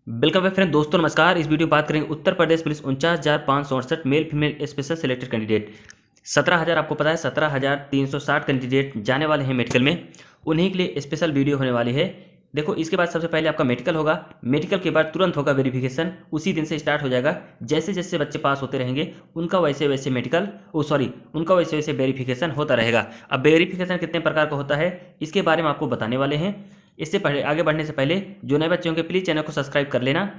Welcome back friend. दोस्तों नमस्कार। इस वीडियो में बात करेंगे Uttar Pradesh police 49,568 male female special selected candidate. 17,000 आपको पता है 17,360 कैंडिडेट जाने वाले हैं मेडिकल में, उन्हीं के लिए स्पेशल वीडियो होने वाली है। देखो, इसके बाद सबसे पहले आपका मेडिकल होगा, मेडिकल के बाद तुरंत होगा वेरिफिकेशन, उसी दिन से स्टार्ट हो जाएगा। जैसे जैसे बच्चे पास होते रहेंगे उनका वैसे वैसे मेडिकल उनका वैसे वैसे वेरिफिकेशन होता रहेगा। अब वेरिफिकेशन कितने प्रकार का होता है इसके बारे में आपको बताने वाले हैं। इससे पहले आगे बढ़ने से पहले जो नए बच्चे होंगे प्लीज़ चैनल को सब्सक्राइब कर लेना।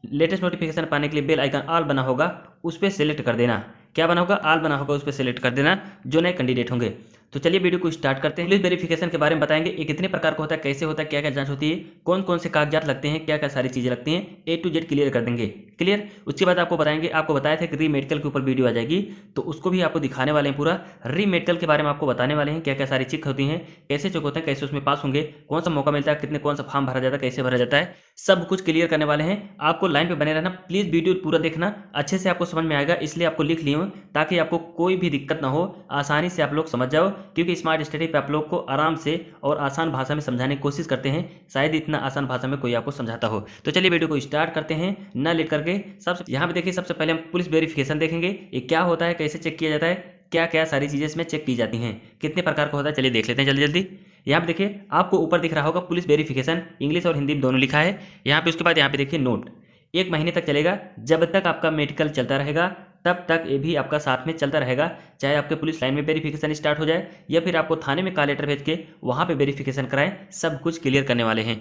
लेटेस्ट नोटिफिकेशन पाने के लिए बेल आइकन ऑल बना होगा, उस पर सेलेक्ट कर देना। क्या बना होगा? ऑल बना होगा, उस पर सेलेक्ट कर देना जो नए कैंडिडेट होंगे। तो चलिए वीडियो को स्टार्ट करते हैं। पुलिस वेरिफिकेशन के बारे में बताएंगे, ये कितने प्रकार का होता है, कैसे होता है, क्या क्या जांच होती है, कौन कौन से कागजात लगते हैं, क्या क्या सारी चीज़ें लगती हैं, A to Z क्लियर कर देंगे। क्लियर। उसके बाद आपको बताएंगे, आपको बताया था कि री मेडिकल के ऊपर वीडियो आ जाएगी, तो उसको भी आपको दिखाने वाले हैं। पूरा री मेडिकल के बारे में आपको बताने वाले हैं, क्या क्या सारी चेक होती हैं, कैसे चेक होते हैं, कैसे उसमें पास होंगे, कौन सा मौका मिलता है, कितने कौन सा फॉर्म भरा जाता है, कैसे भरा जाता है, सब कुछ क्लियर करने वाले हैं। आपको लाइन पे बने रहना, प्लीज़ वीडियो पूरा देखना, अच्छे से आपको समझ में आएगा, इसलिए आपको लिख लिया हूँ ताकि आपको कोई भी दिक्कत ना हो, आसानी से आप लोग समझ जाओ। क्योंकि स्मार्ट स्टडी पे आप लोग को आराम से और आसान भाषा में समझाने की कोशिश करते हैं, शायद इतना आसान भाषा में कोई आपको समझाता हो। तो चलिए वीडियो को स्टार्ट करते हैं ना लेट करके। सबसे यहाँ पे देखिए, सबसे पहले हम पुलिस वेरिफिकेशन देखेंगे, ये क्या होता है, कैसे चेक किया जाता है, क्या क्या सारी चीज़ें इसमें चेक की जाती हैं, कितने प्रकार का होता है, चलिए देख लेते हैं जल्दी जल्दी। यहाँ पे देखिए, आपको ऊपर दिख रहा होगा पुलिस वेरिफिकेशन, इंग्लिश और हिंदी में दोनों लिखा है। यहाँ पे उसके बाद यहाँ पे देखिए नोट, 1 महीने तक चलेगा, जब तक आपका मेडिकल चलता रहेगा तब तक ये भी आपका साथ में चलता रहेगा। चाहे आपके पुलिस लाइन में वेरिफिकेशन स्टार्ट हो जाए या फिर आपको थाने में कॉल लेटर भेज के वहाँ पे वेरिफिकेशन कराएं, सब कुछ क्लियर करने वाले हैं।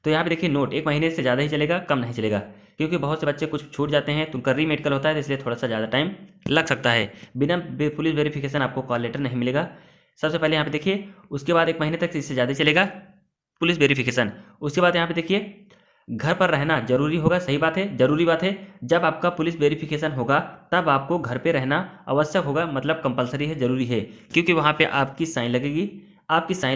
तो यहाँ पे देखिए नोट, 1 महीने से ज़्यादा ही चलेगा, कम नहीं चलेगा, क्योंकि बहुत से बच्चे कुछ छूट जाते हैं तो उनका री मेडिकल होता है, तो इसलिए थोड़ा सा ज़्यादा टाइम लग सकता है। बिना पुलिस वेरिफिकेशन आपको कॉल लेटर नहीं मिलेगा। सबसे पहले यहाँ पे देखिए, उसके बाद 1 महीने तक इससे ज़्यादा चलेगा पुलिस वेरिफिकेशन। उसके बाद यहाँ पे देखिए, घर पर रहना जरूरी होगा। सही बात है, जरूरी बात है। जब आपका पुलिस वेरिफिकेशन होगा तब आपको घर पे रहना आवश्यक होगा, मतलब कंपलसरी है, जरूरी है, क्योंकि वहाँ पे आपकी साइन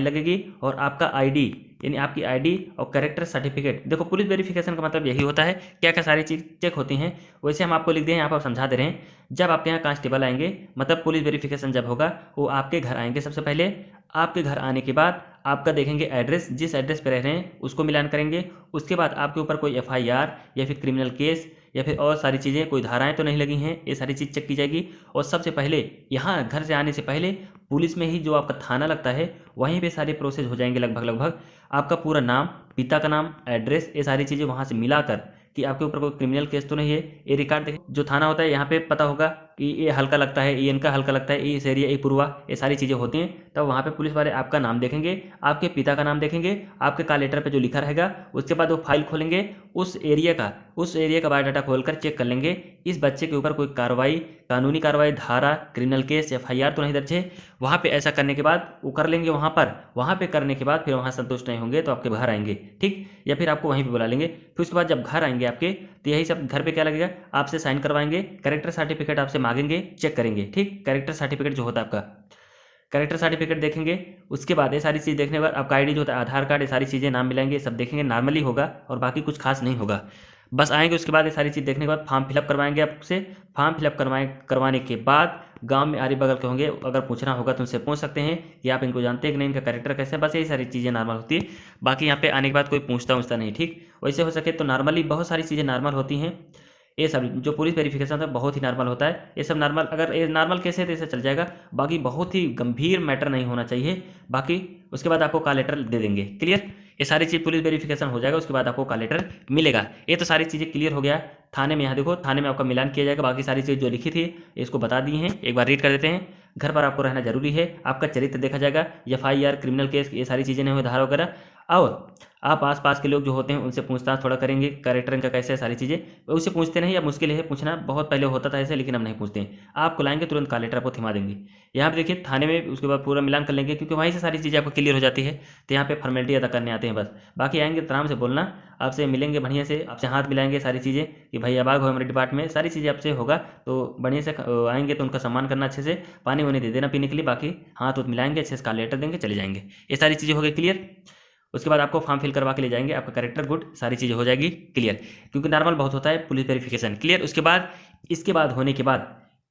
लगेगी, और आपका आईडी, यानी आपकी आईडी और कैरेक्टर सर्टिफिकेट। देखो, पुलिस वेरिफिकेशन का मतलब यही होता है, क्या क्या सारी चीज़ चेक होती हैं वैसे हम आपको लिख दें, यहाँ पर समझा दे रहे हैं। जब आपके यहाँ कांस्टेबल आएंगे, मतलब पुलिस वेरिफिकेशन जब होगा, वो आपके घर आएंगे। सबसे पहले आपके घर आने के बाद आपका देखेंगे एड्रेस, जिस एड्रेस पर रह रहे हैं उसको मिलान करेंगे। उसके बाद आपके ऊपर कोई FIR या फिर क्रिमिनल केस या फिर और सारी चीज़ें, कोई धाराएं तो नहीं लगी हैं, ये सारी चीज़ चेक की जाएगी। और सबसे पहले यहाँ घर से आने से पहले पुलिस में ही जो आपका थाना लगता है वहीं पे सारे प्रोसेस हो जाएंगे लगभग। आपका पूरा नाम, पिता का नाम, एड्रेस, ये सारी चीज़ें वहाँ से मिलाकर कि आपके ऊपर कोई क्रिमिनल केस तो नहीं है, ये रिकॉर्ड देखें। जो थाना होता है यहाँ पे पता होगा कि ये हल्का लगता है, ये इनका हल्का लगता है, ये इस एरिया, ये पूर्वा, ये सारी चीज़ें होती हैं। तब वहाँ पे पुलिस वाले आपका नाम देखेंगे, आपके पिता का नाम देखेंगे, आपके कॉल लेटर पे जो लिखा रहेगा। उसके बाद वो फाइल खोलेंगे, उस एरिया का बायोडाटा खोलकर चेक कर लेंगे इस बच्चे के ऊपर कोई कार्रवाई, कानूनी कार्रवाई, धारा, क्रिमिनल केस, FIR तो नहीं दर्ज है। वहाँ पे ऐसा करने के बाद वो कर लेंगे। वहाँ पे करने के बाद फिर वहाँ संतुष्ट नहीं होंगे तो आपके घर आएंगे, ठीक, या फिर आपको वहीं पे बुला लेंगे। फिर उसके बाद जब घर आएंगे आपके, तो यही सब घर पे क्या लगेगा, आपसे साइन करवाएंगे, कैरेक्टर सर्टिफिकेट आपसे मांगेंगे, चेक करेंगे, ठीक। कैरेक्टर सर्टिफिकेट जो होता है आपका, कैरेक्टर सर्टिफिकेट देखेंगे। उसके बाद ये सारी चीज़ देखने के बाद आपका आईडी जो होता है, आधार कार्ड, ये सारी चीज़ें नाम मिलाएंगे, सब देखेंगे, नॉर्मली होगा और बाकी कुछ खास नहीं होगा। बस आएंगे, उसके बाद ये सारी चीज़ देखने के बाद फॉर्म फिलअप करवाएंगे आपसे। फॉर्म फिलअप करवाने के बाद गांव में आरी बगल के होंगे, अगर पूछना होगा तो उनसे पूछ सकते हैं कि आप इनको जानते हैं कि नहीं, इनका कैरेक्टर कैसे है। बस यही सारी चीज़ें नॉर्मल होती है, बाकी यहाँ पे आने के बाद कोई पूछता नहीं, ठीक। वैसे हो सके तो नॉर्मली बहुत सारी चीज़ें नॉर्मल होती हैं। ये सब जो पुलिस वेरिफिकेशन होता है बहुत ही नॉर्मल होता है। ये सब नॉर्मल, अगर ये नॉर्मल केस है तो इसे चल जाएगा, बाकी बहुत ही गंभीर मैटर नहीं होना चाहिए। बाकी उसके बाद आपको कॉल लेटर दे देंगे। क्लियर। ये सारी चीज़ पुलिस वेरिफिकेशन हो जाएगा, उसके बाद आपको कॉल लेटर मिलेगा। ये तो सारी चीज़ें क्लियर हो गया। थाने में यहाँ देखो, थाने में आपका मिलान किया जाएगा, बाकी सारी चीज़ जो लिखी थी इसको बता दी हैं, एक बार रीड कर देते हैं। घर पर आपको रहना जरूरी है, आपका चरित्र देखा जाएगा, FIR, क्रिमिनल केस, ये सारी चीज़ें नहीं हुई, धारा वगैरह। और आप आसपास के लोग जो होते हैं उनसे पूछताछ थोड़ा करेंगे, कैरेक्टर इनका कैसे है, सारी चीज़ें उससे पूछते नहीं, या मुश्किल है पूछना, बहुत पहले होता था ऐसे, लेकिन हम नहीं पूछते हैं। आपको लाएंगे तुरंत कॉल लेटर आपको थमा देंगे। यहाँ पे देखिए थाने में, उसके बाद पूरा मिलान कर लेंगे, क्योंकि वहीं से सारी चीज़ें आपको क्लियर हो जाती है। तो यहाँ पे फॉर्मेलिटी अदा करने आते हैं बस, बाकी आएंगे तो आराम से बोलना, आपसे मिलेंगे बढ़िया से, आपसे हाथ मिलाएंगे, सारी चीज़ें कि भाई अब आ गए हमारे डिपार्टमेंट में, सारी चीज़ें आपसे होगा। तो बढ़िया से आएंगे तो उनका सम्मान करना, अच्छे से पानी वानी दे देना पीने के लिए, बाकी हाथ उथ मिलाएंगे, अच्छे से कॉल लेटर देंगे, चले जाएंगे। ये सारी चीज़ें हो गई क्लियर। उसके बाद आपको फॉर्म फिल करवा के ले जाएंगे, आपका कैरेक्टर गुड, सारी चीज़ें हो जाएगी क्लियर, क्योंकि नॉर्मल बहुत होता है पुलिस वेरिफिकेशन। क्लियर। इसके बाद होने के बाद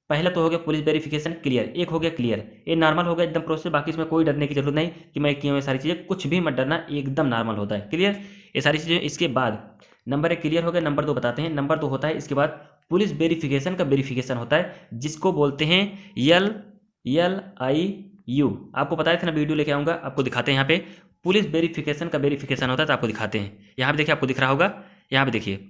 पहला तो हो गया पुलिस वेरिफिकेशन क्लियर, एक हो गया क्लियर, ये नॉर्मल हो गया एकदम प्रोसेस, बाकी इसमें कोई डरने की जरूरत नहीं कि मैं किया हूँ सारी चीज़ें, कुछ भी मत डरना, एकदम नॉर्मल होता है। क्लियर। ये सारी चीज़ें। इसके बाद नंबर 1 क्लियर हो गया। नंबर 2 बताते हैं। नंबर 2 होता है इसके बाद पुलिस वेरिफिकेशन का वेरिफिकेशन होता है, जिसको बोलते हैं LIU। आपको बताया था ना, वीडियो लेके आऊँगा, आपको दिखाते हैं। यहाँ पे पुलिस वेरिफिकेशन का वेरिफिकेशन होता है, तो आपको दिखाते हैं। यहाँ पे देखिए, आपको दिख रहा होगा, यहाँ पे देखिए,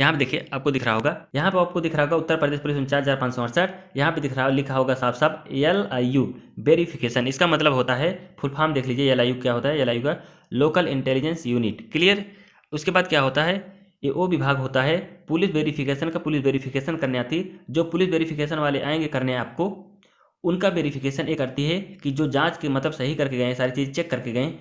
यहाँ पे देखिए आपको दिख रहा होगा, यहाँ पे आपको दिख रहा होगा उत्तर प्रदेश पुलिस 49,568। यहाँ पे दिख रहा लिखा होगा साफ साफ LIU वेरिफिकेशन। इसका मतलब होता है, फुल फॉर्म देख लीजिए, LIU क्या होता है। LIU का लोकल इंटेलिजेंस यूनिट। क्लियर। उसके बाद क्या होता है, ये वो विभाग होता है पुलिस वेरिफिकेशन का, पुलिस वेरिफिकेशन करने आती है। जो पुलिस वेरिफिकेशन वाले आएंगे करने आपको, उनका वेरिफिकेशन एक करती है कि जो जांच के मतलब सही करके गए, सारी चीज़ चेक करके गए,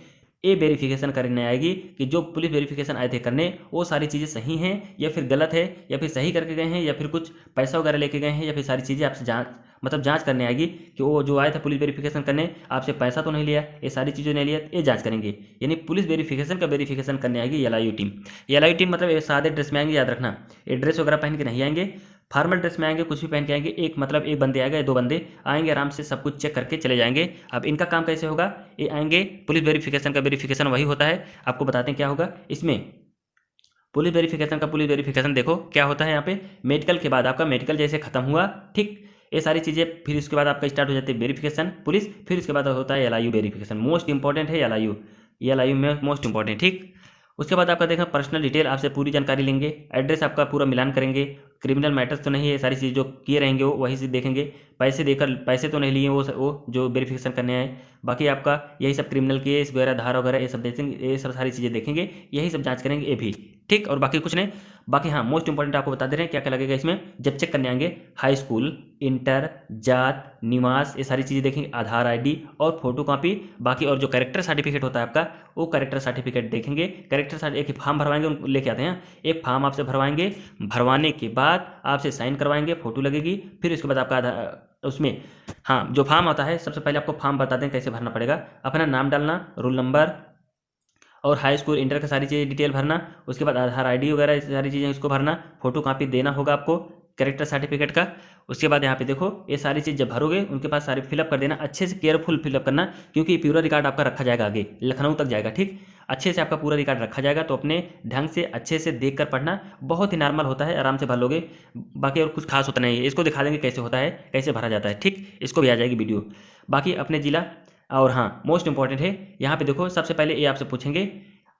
ये वेरिफिकेशन करने आएगी कि जो पुलिस वेरिफिकेशन आए थे करने, वो सारी चीज़ें सही हैं या फिर गलत है, या फिर सही करके गए हैं या फिर कुछ पैसा वगैरह लेके गए हैं, या फिर सारी चीज़ें आपसे जांच करने आएगी कि वो जो आए थे पुलिस वेरिफिकेशन करने, आपसे पैसा तो नहीं लिया, ये सारी चीज़ें नहीं लिया, ये जांच करेंगे। यानी पुलिस वेरिफिकेशन का वेरिफिकेशन करने आएगी LIU टीम। LIU टीम मतलब सादे ड्रेस में आएंगे, याद रखना, ये ड्रेस वगैरह पहन के नहीं आएंगे, फॉर्मल ड्रेस में आएंगे, कुछ भी पहन के आएंगे। एक बंदे आएंगे, 2 बंदे आएंगे, आराम से सब कुछ चेक करके चले जाएंगे। अब इनका काम कैसे होगा, ये आएंगे, पुलिस वेरिफिकेशन का वेरिफिकेशन वही होता है। आपको बताते हैं क्या होगा इसमें। पुलिस वेरिफिकेशन देखो क्या होता है। यहाँ पे मेडिकल के बाद आपका मेडिकल जैसे खत्म हुआ, ठीक, ये सारी चीज़ें, फिर उसके बाद आपका स्टार्ट हो जाती है वेरिफिकेशन पुलिस, फिर उसके बाद होता है LIU वेरिफिकेशन। मोस्ट इंपॉर्टेंट है LIU में मोस्ट इंपॉर्टेंट, ठीक। उसके बाद आपका देखना पर्सनल डिटेल, आपसे पूरी जानकारी लेंगे, एड्रेस आपका पूरा मिलान करेंगे, क्रिमिनल मैटर्स तो नहीं है, सारी चीज़ जो किए रहेंगे वो वही से देखेंगे, पैसे तो नहीं लिए वो जो वेरिफिकेशन करने आए। बाकी आपका यही सब क्रिमिनल केस वगैरह, धारा वगैरह, ये सब देखेंगे, ये सब सारी चीज़ें देखेंगे, यही सब जांच करेंगे ये भी, ठीक। और बाकी कुछ नहीं। बाकी हाँ, मोस्ट इंपॉर्टेंट आपको बता दे रहे हैं क्या क्या लगेगा इसमें। जब चेक करने आएंगे, हाई स्कूल, इंटर, जात, निवास, ये सारी चीज़ें देखेंगे, आधार ID और फोटो कॉपी। बाकी और जो कैरेक्टर सर्टिफिकेट होता है आपका, वो कैरेक्टर सर्टिफिकेट देखेंगे। कैरेक्टर सर्टिफिकेट एक फॉर्म भरवाएंगे, उनको लेके आते हैं, एक फॉर्म आपसे भरवाएंगे, भरवाने के बाद आपसे साइन करवाएंगे, फोटो लगेगी, फिर उसके बाद आपका उसमें, हाँ, जो फॉर्म आता है, सबसे पहले आपको फॉर्म बता दें कैसे भरना पड़ेगा। अपना नाम डालना, रोल नंबर और हाई स्कूल इंटर का सारी चीज़ें डिटेल भरना। उसके बाद आधार ID वगैरह सारी चीज़ें इसको भरना, फोटो कॉपी देना होगा आपको कैरेक्टर सर्टिफिकेट का। उसके बाद यहाँ पे देखो, ये सारी चीज़ जब भरोगे उनके पास सारे फिलअप कर देना, अच्छे से केयरफुल फिलअप करना, क्योंकि पूरा रिकॉर्ड आपका रखा जाएगा, आगे लखनऊ तक जाएगा, ठीक। अच्छे से आपका पूरा रिकॉर्ड रखा जाएगा, तो अपने ढंग से अच्छे से देख कर पढ़ना, बहुत ही नॉर्मल होता है, आराम से भर लोगे। बाकी और कुछ खास होता नहीं है, इसको दिखा देंगे कैसे होता है, कैसे भरा जाता है, ठीक, इसको भी आ जाएगी वीडियो। बाकी अपने जिला, और हाँ मोस्ट इंपॉर्टेंट है, यहाँ पे देखो सबसे पहले ये आपसे पूछेंगे,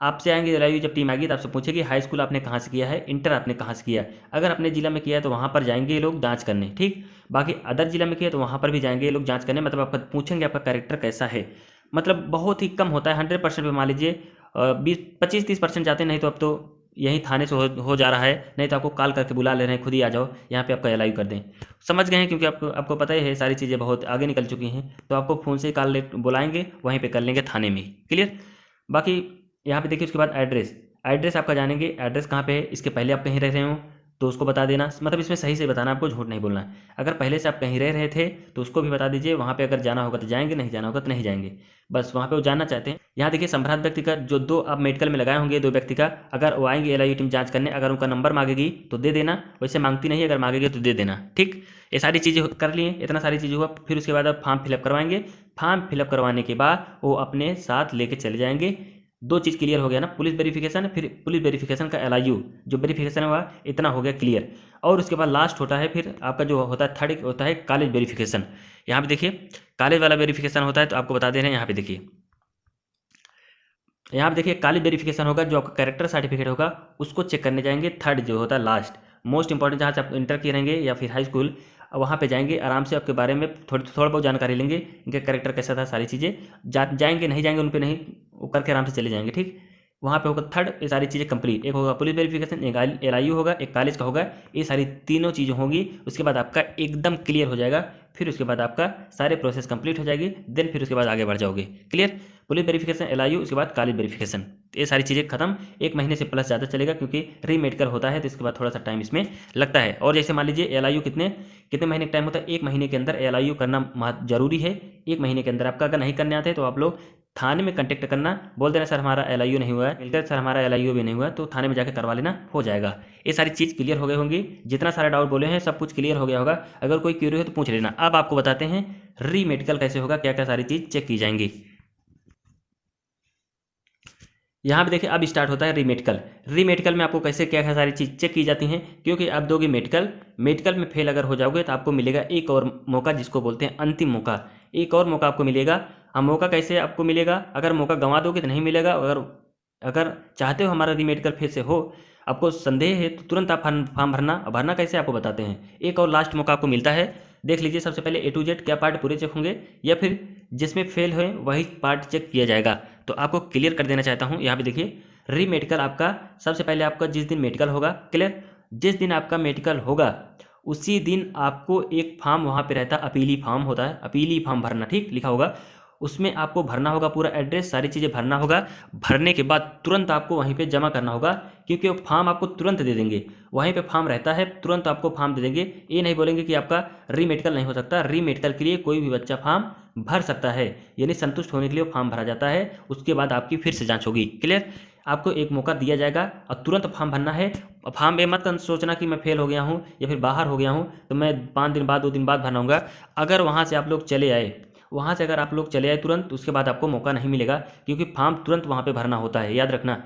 आपसे आएंगे LIU जब टीम आएगी तो आपसे पूछेगी हाई स्कूल आपने कहाँ से किया है, इंटर आपने कहाँ से किया। अगर अपने जिला में किया है तो वहाँ पर जाएंगे ये लोग जांच करने, ठीक। बाकी अदर जिला में किया तो वहाँ पर भी जाएंगे ये लोग जांच करने, मतलब आपका पूछेंगे आपका कैरेक्टर कैसा है। मतलब बहुत ही कम होता है, 100% पे मान लीजिए 25-30% जाते हैं, नहीं तो अब तो यहीं थाने से हो जा रहा है, नहीं तो आपको कॉल करके बुला ले रहे हैं, खुद ही आ जाओ यहाँ पे आपका LIU कर दें। समझ गए हैं, क्योंकि आपको पता ही है सारी चीज़ें बहुत आगे निकल चुकी हैं, तो आपको फ़ोन से कॉल बुलाएंगे, वहीं पे कर लेंगे थाने में, क्लियर। बाकी यहाँ पे देखिए, उसके बाद एड्रेस आपका जानेंगे, एड्रेस कहाँ पे है, इसके पहले आप कहीं रह रहे हो तो उसको बता देना, मतलब इसमें सही से बताना, आपको झूठ नहीं बोलना है। अगर पहले से आप कहीं रह रहे थे तो उसको भी बता दीजिए, वहाँ पे अगर जाना होगा तो जाएंगे, नहीं जाना होगा तो नहीं जाएंगे, बस वहाँ पे वो जानना चाहते हैं। यहाँ देखिए संभ्रांत व्यक्ति का जो 2 आप मेडिकल में लगाए होंगे, 2 व्यक्ति का, अगर वो आएंगे LIU टीम जांच करने, अगर उनका नंबर मांगेगी तो दे देना, वैसे मांगती नहीं, अगर मांगेगी तो दे देना, ठीक। ये सारी चीज़ें कर लिए, इतना सारी चीज़ हुआ, फिर उसके बाद आप फॉर्म फिलअप करवाएंगे। फॉर्म फिलअप करवाने के बाद वो अपने साथ लेके चले जाएंगे। 2 चीज़ क्लियर हो गया ना, पुलिस वेरिफिकेशन, फिर पुलिस वेरिफिकेशन का LIU जो वेरिफिकेशन हुआ, इतना हो गया क्लियर। और उसके बाद लास्ट होता है फिर आपका जो होता है, थर्ड होता है कॉलेज वेरिफिकेशन। यहाँ पे देखिए कॉलेज वाला वेरिफिकेशन होता है, तो आपको बता दे रहे हैं, यहाँ पे देखिए, यहाँ पे देखिए कॉलेज वेरिफिकेशन होगा, जो आपका कैरेक्टर सर्टिफिकेट होगा उसको चेक करने जाएंगे, थर्ड जो होता है लास्ट मोस्ट इंपॉर्टेंट, जहाँ से आप इंटर किए रहेंगे या फिर हाई स्कूल, वहाँ पे जाएंगे, आराम से आपके बारे में थोड़ा बहुत जानकारी लेंगे, इनका कैरेक्टर कैसा था, सारी चीज़ें जाएंगे, नहीं जाएंगे उन पर नहीं, वो करके आराम से चले जाएंगे, ठीक। वहाँ पे होगा थर्ड, ये सारी चीज़ें कंप्लीट, एक होगा पुलिस वेरिफिकेशन, एक LIU होगा, एक कॉलेज का होगा, ये सारी तीनों चीज़ें होंगी, उसके बाद आपका एकदम क्लियर हो जाएगा। फिर उसके बाद आपका सारे प्रोसेस कंप्लीट हो जाएगी, देन फिर उसके बाद आगे बढ़ जाओगे, क्लियर। पुलिस वेरिफिकेशन, LIU, उसके बाद कॉलेज वेरिफिकेशन, ये सारी चीज़ें खत्म। 1 महीने से प्लस ज़्यादा चलेगा, क्योंकि री मेडिकल होता है, तो इसके बाद थोड़ा सा टाइम इसमें लगता है। और जैसे मान लीजिए LIU कितने महीने का टाइम होता है, 1 महीने के अंदर LIU करना जरूरी है। 1 महीने के अंदर आपका अगर नहीं करने आते तो आप लोग थाने में कांटेक्ट करना, बोल देना सर हमारा LIU नहीं हुआ है, मिलकर सर हमारा LIU भी नहीं हुआ, तो थाने में जाकर करवा लेना, हो जाएगा। ये सारी चीज़ क्लियर हो गई होंगी, जितना सारा डाउट बोले हैं सब कुछ क्लियर हो गया होगा। अगर कोई क्यूरी हो तो पूछ लेना। अब आपको बताते हैं री मेडिकल कैसे होगा, क्या क्या सारी चीज़ चेक की जाएंगी। यहाँ पे देखिए अब स्टार्ट होता है रीमेडिकल। रीमेडिकल में आपको कैसे क्या क्या सारी चीज़ चेक की जाती हैं, क्योंकि आप दोगे मेडिकल, मेडिकल में फेल अगर हो जाओगे तो आपको मिलेगा एक और मौका, जिसको बोलते हैं अंतिम मौका। एक और मौका आपको मिलेगा। हाँ, मौका कैसे आपको मिलेगा? अगर मौका गंवा दोगे तो नहीं मिलेगा। अगर अगर चाहते हो हमारा रीमेडिकल फिर से हो, आपको संदेह है, तो तुरंत आप फॉर्म भरना कैसे आपको बताते हैं। एक और लास्ट मौका आपको मिलता है। देख लीजिए सबसे पहले A to Z क्या पार्ट पूरे चेक होंगे, या फिर जिसमें फेल हुए वही पार्ट चेक किया जाएगा। तो आपको क्लियर कर देना चाहता हूँ। यहाँ पे देखिए रीमेडिकल आपका सबसे पहले आपका जिस दिन मेडिकल होगा, क्लियर, जिस दिन आपका मेडिकल होगा उसी दिन आपको एक फॉर्म वहाँ पे रहता है, अपीली फॉर्म होता है, अपीली फॉर्म भरना, ठीक लिखा होगा, उसमें आपको भरना होगा, पूरा एड्रेस सारी चीज़ें भरना होगा। भरने के बाद तुरंत आपको वहीं पे जमा करना होगा, क्योंकि वो फॉर्म आपको तुरंत दे देंगे। वहीं पे फॉर्म रहता है, तुरंत आपको फॉर्म दे देंगे। ये नहीं बोलेंगे कि आपका रीमेडिकल नहीं हो सकता। रीमेडिकल के लिए कोई भी बच्चा फॉर्म भर सकता है, यानी संतुष्ट होने के लिए फॉर्म भरा जाता है। उसके बाद आपकी फिर से जाँच होगी। क्लियर? आपको एक मौका दिया जाएगा और तुरंत फॉर्म भरना है। फॉर्म में मत सोचना कि मैं फेल हो गया हूँ या फिर बाहर हो गया हूँ तो मैं 5 दिन बाद 2 दिन बाद भरना होगा। अगर वहाँ से आप लोग चले आए, वहाँ से अगर आप लोग चले आए तुरंत, उसके बाद आपको मौका नहीं मिलेगा, क्योंकि फॉर्म तुरंत वहाँ पे भरना होता है। याद रखना,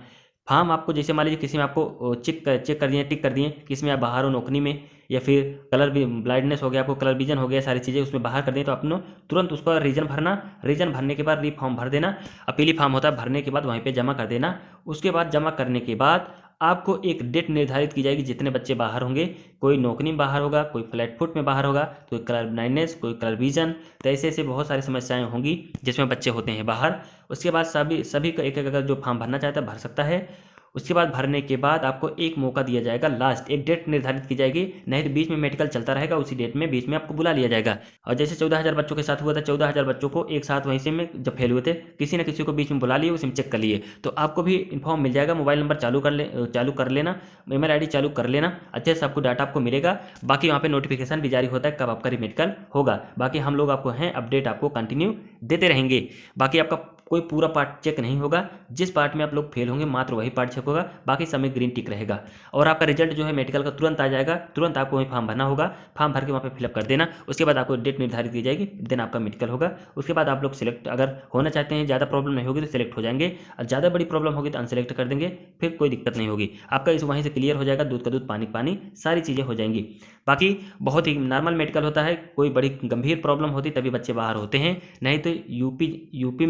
फॉर्म आपको जैसे मान लीजिए किसी में आपको चेक कर दिए, टिक कर दिए कि इसमें आप बाहर हो नौकरी में, या फिर कलर भी ब्लाइंडनेस हो गया, आपको कलर विजन हो गया, सारी चीज़ें उसमें बाहर कर दिए, तो अपनो तुरंत उसका रीजन भरना। रीजन भरने के बाद री फॉर्म भर देना। अपीली फॉर्म होता है, भरने के बाद वहीं पे जमा कर देना। उसके बाद जमा करने के बाद आपको एक डेट निर्धारित की जाएगी, जितने बच्चे बाहर होंगे। कोई नौकरी में बाहर होगा, कोई फ्लैट फुट में बाहर होगा, कोई कलर ब्लाइंडनेस, कोई कलर विजन, तो ऐसे ऐसे बहुत सारी समस्याएं होंगी जिसमें बच्चे होते हैं बाहर। उसके बाद सभी का एक एक अगर जो फॉर्म भरना चाहता है भर सकता है। उसके बाद भरने के बाद आपको एक मौका दिया जाएगा, लास्ट एक डेट निर्धारित की जाएगी, नहीं तो बीच में मेडिकल चलता रहेगा, उसी डेट में बीच में आपको बुला लिया जाएगा। और जैसे 14,000 बच्चों के साथ हुआ था, 14,000 बच्चों को एक साथ वहीं से में जब फेल हुए थे, किसी न किसी को बीच में बुला लिए, उसी में चेक कर लिए, तो आपको भी इन्फॉर्म मिल जाएगा। मोबाइल नंबर चालू कर लेना, ईमेल ID चालू कर लेना, अच्छे से आपको डाटा आपको मिलेगा। बाकी वहाँ पे नोटिफिकेशन भी जारी होता है कब आपका रीमेडिकल होगा। बाकी हम लोग आपको हैं अपडेट आपको कंटिन्यू देते रहेंगे। बाकी आपका कोई पूरा पार्ट चेक नहीं होगा, जिस पार्ट में आप लोग फेल होंगे मात्र वही पार्ट चेक होगा, बाकी समय ग्रीन टिक रहेगा। और आपका रिजल्ट जो है मेडिकल का तुरंत आ जाएगा, तुरंत आपको वहीं फॉर्म भरना होगा, फॉर्म भर के वहाँ पे फिलअप कर देना। उसके बाद आपको डेट निर्धारित की जाएगी, दिन आपका मेडिकल होगा। उसके बाद आप लोग सिलेक्ट अगर होना चाहते हैं, ज़्यादा प्रॉब्लम नहीं होगी तो सिलेक्ट हो जाएंगे, और ज़्यादा बड़ी प्रॉब्लम होगी तो अनसेलेक्ट कर देंगे, फिर कोई दिक्कत नहीं होगी। आपका इस वहीं से क्लियर हो जाएगा, दूध का दूध पानी पानी सारी चीज़ें हो जाएंगी। बाकी बहुत ही नॉर्मल मेडिकल होता है, कोई बड़ी गंभीर प्रॉब्लम होती तभी बच्चे बाहर होते हैं, नहीं तो यूपी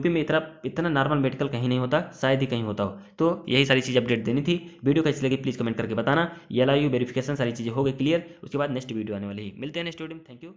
में इतना नॉर्मल मेडिकल कहीं नहीं होता, शायद ही कहीं होता हो। तो यही सारी चीज़ अपडेट देनी थी। वीडियो कैसी लगी प्लीज़ कमेंट करके बताना। LIU वेरिफिकेशन सारी चीज़ें हो गई क्लियर। उसके बाद नेक्स्ट वीडियो आने वाली है, मिलते हैं नेक्स्ट वीडियो में। Thank you.